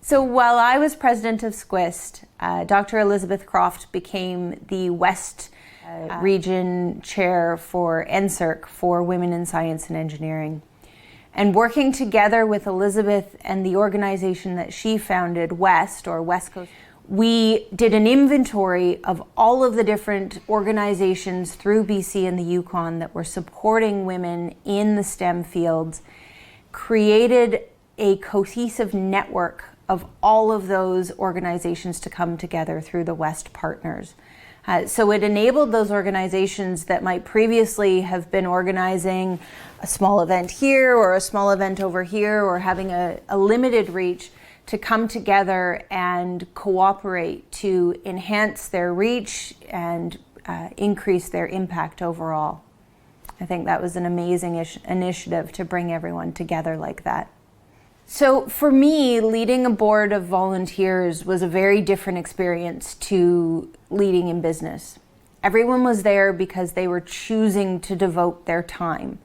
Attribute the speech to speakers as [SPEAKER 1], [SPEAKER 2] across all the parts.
[SPEAKER 1] So while I was president of SCWIST, Dr. Elizabeth Croft became the West Region Chair for NSERC for Women in Science and Engineering. And working together with Elizabeth and the organization that she founded, WEST, or West Coast, we did an inventory of all of the different organizations through BC and the Yukon that were supporting women in the STEM fields, created a cohesive network of all of those organizations to come together through the WEST partners. So it enabled those organizations that might previously have been organizing a small event here or a small event over here or having a limited reach to come together and cooperate to enhance their reach and increase their impact overall. I think that was an amazing initiative to bring everyone together like that. So for me, leading a board of volunteers was a very different experience to leading in business. Everyone was there because they were choosing to devote their time.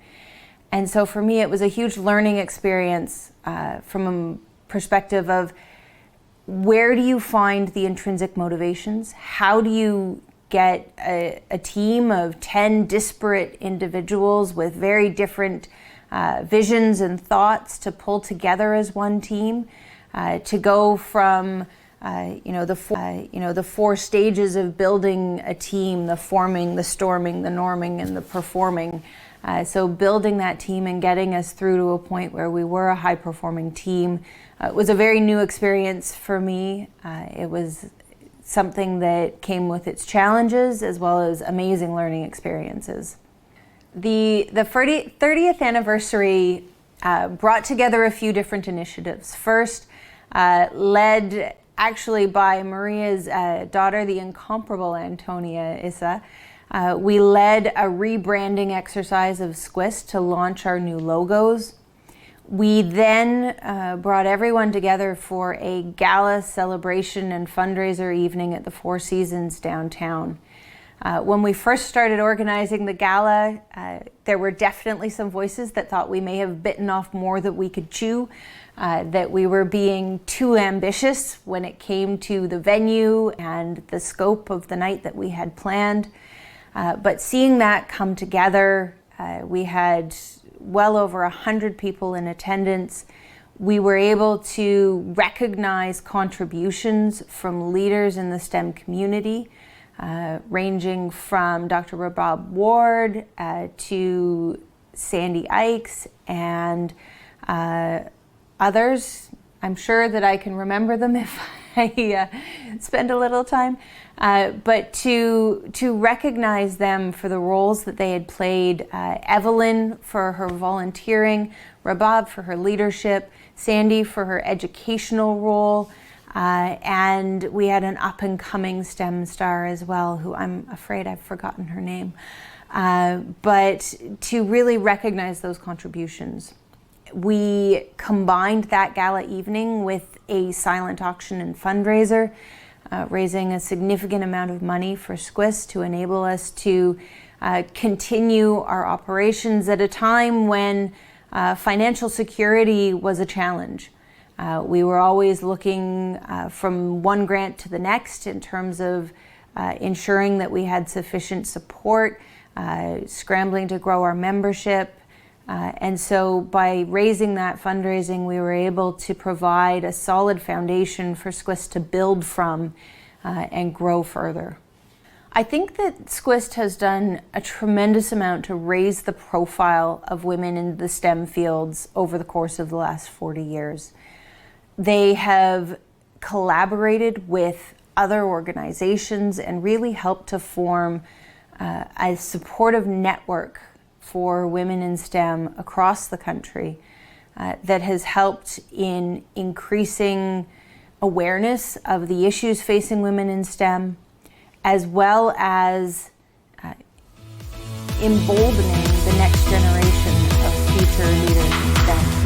[SPEAKER 1] And so for me, it was a huge learning experience from a perspective of where do you find the intrinsic motivations? How do you get a team of 10 disparate individuals with very different visions and thoughts to pull together as one team, to go from the four stages of building a team: the forming, the storming, the norming, and the performing. So building that team and getting us through to a point where we were a high-performing team was a very new experience for me. It was something that came with its challenges as well as amazing learning experiences. The 30th anniversary brought together a few different initiatives. First, led actually by Maria's daughter, the incomparable Antonia Issa, we led a rebranding exercise of SCWIST to launch our new logos. We then brought everyone together for a gala celebration and fundraiser evening at the Four Seasons downtown. When we first started organizing the gala, there were definitely some voices that thought we may have bitten off more than we could chew, that we were being too ambitious when it came to the venue and the scope of the night that we had planned. But seeing that come together, we had well over 100 people in attendance. We were able to recognize contributions from leaders in the STEM community, ranging from Dr. Rabab Ward to Sandy Ikes and others. I'm sure that I can remember them if I spend a little time. But to recognize them for the roles that they had played, Evelyn for her volunteering, Rabab for her leadership, Sandy for her educational role, and we had an up-and-coming STEM star as well, who I'm afraid I've forgotten her name. But to really recognize those contributions. We combined that gala evening with a silent auction and fundraiser, raising a significant amount of money for SCWIST to enable us to continue our operations at a time when financial security was a challenge. We were always looking from one grant to the next in terms of ensuring that we had sufficient support, scrambling to grow our membership. And so by raising that fundraising, we were able to provide a solid foundation for SCWIST to build from and grow further. I think that SCWIST has done a tremendous amount to raise the profile of women in the STEM fields over the course of the last 40 years. They have collaborated with other organizations and really helped to form a supportive network for women in STEM across the country that has helped in increasing awareness of the issues facing women in STEM, as well as emboldening the next generation of future leaders in STEM.